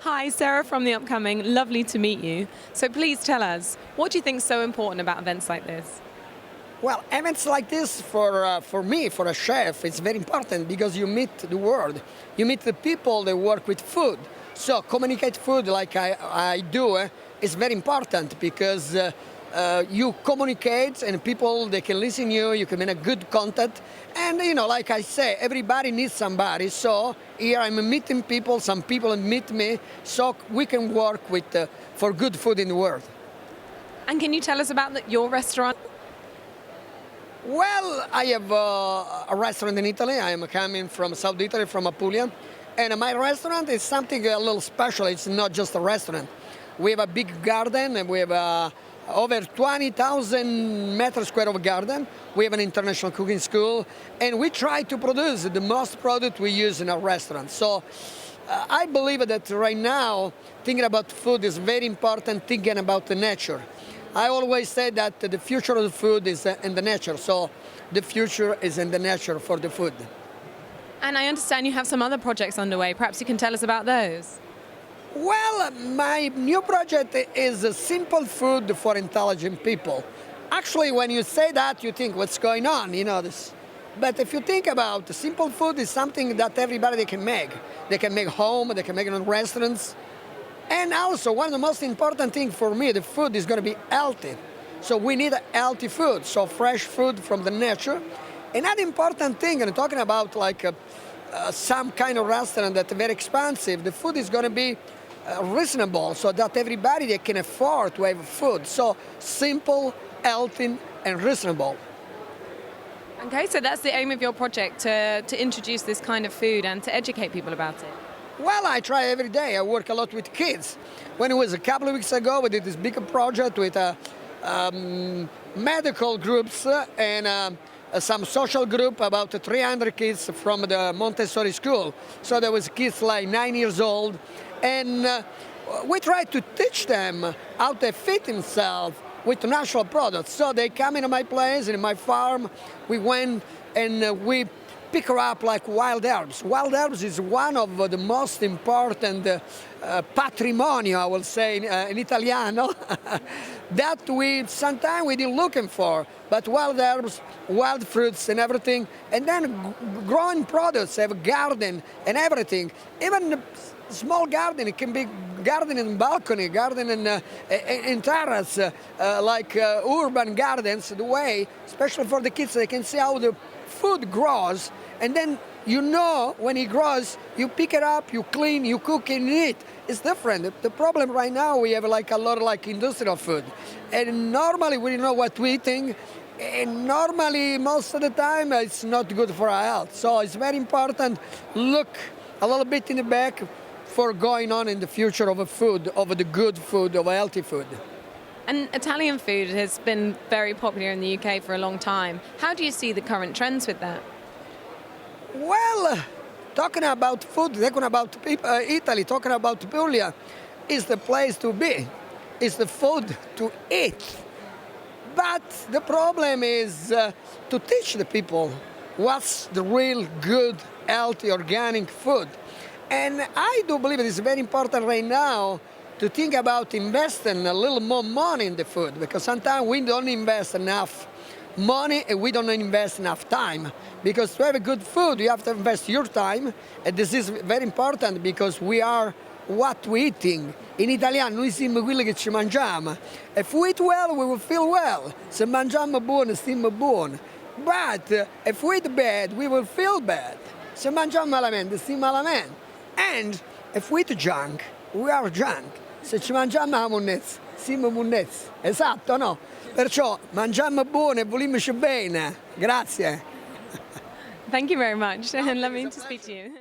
Hi, Sarah from The Upcoming. Lovely to meet you. So please tell us, what do you think is so important about events like this? Well, events like this for me, for a chef, it's very important because you meet the world. You meet the people that work with food. So communicate food like I do is very important because you communicate and people, they can listen to you, you can make a good content. And like I say, everybody needs somebody. So here I'm meeting people, some people meet me, so we can work with for good food in the world. And can you tell us about your restaurant? Well, I have a restaurant in Italy. I am coming from South Italy, from Apulia. And my restaurant is something a little special. It's not just a restaurant. We have a big garden and we have over 20,000 meters square of garden. We have an international cooking school and we try to produce the most product we use in our restaurant. So I believe that right now, thinking about food is very important, thinking about the nature. I always say that the future of the food is in the nature, so the future is in the nature for the food. And I understand you have some other projects underway. Perhaps you can tell us about those. Well, my new project is simple food for intelligent people. Actually, when you say that, you think, what's going on? This. But if you think about it, simple food is something that everybody can make. They can make home, they can make it in restaurants. And also, one of the most important things for me, the food is going to be healthy. So we need healthy food, so fresh food from the nature. Another important thing, and talking about like some kind of restaurant that's very expensive, the food is going to be reasonable so that everybody they can afford to have food. So simple, healthy, and reasonable. Okay, so that's the aim of your project, to introduce this kind of food and to educate people about it. Well, I try every day. I work a lot with kids. When it was a couple of weeks ago, we did this big project with medical groups and some social group, about 300 kids from the Montessori school. So there was kids like 9 years old. And we tried to teach them how to feed themselves with natural products. So they come into my place, in my farm. We went and we pick her up like wild herbs. Wild herbs is one of the most important patrimonio, I will say in Italiano, that we sometimes we didn't looking for. But wild herbs, wild fruits and everything, and then growing products, have a garden and everything. Even a small garden, it can be garden in balcony, garden in terrace, like urban gardens, the way, especially for the kids, they can see how the food grows, and then when it grows, you pick it up, you clean, you cook and eat. It's different. The problem right now, we have like a lot of like industrial food, and normally we don't know what we're eating, and normally most of the time it's not good for our health. So it's very important, look a little bit in the back for going on in the future of a food, of the good food, of a healthy food. And Italian food has been very popular in the UK for a long time. How do you see the current trends with that? Well, talking about food, talking about Italy, talking about Puglia, is the place to be. It's the food to eat. But the problem is to teach the people what's the real good, healthy, organic food. And I do believe it is very important right now to think about investing a little more money in the food, because sometimes we don't invest enough money and we don't invest enough time. Because to have a good food, you have to invest your time, and this is very important because we are what we're eating. In Italiano noi siamo quelli che ci mangiamo. If we eat well, we will feel well. Se mangiamo buono, stiamo buono. But if we eat bad, we will feel bad. Se mangiamo malamente, stiamo malamente. And if we eat junk, we are junk. Se ci mangiamo la monnezza, siamo monnezza. Esatto, no? Perciò mangiamo buono e volimmoci bene. Grazie. Thank you very much, and lovely to speak to you.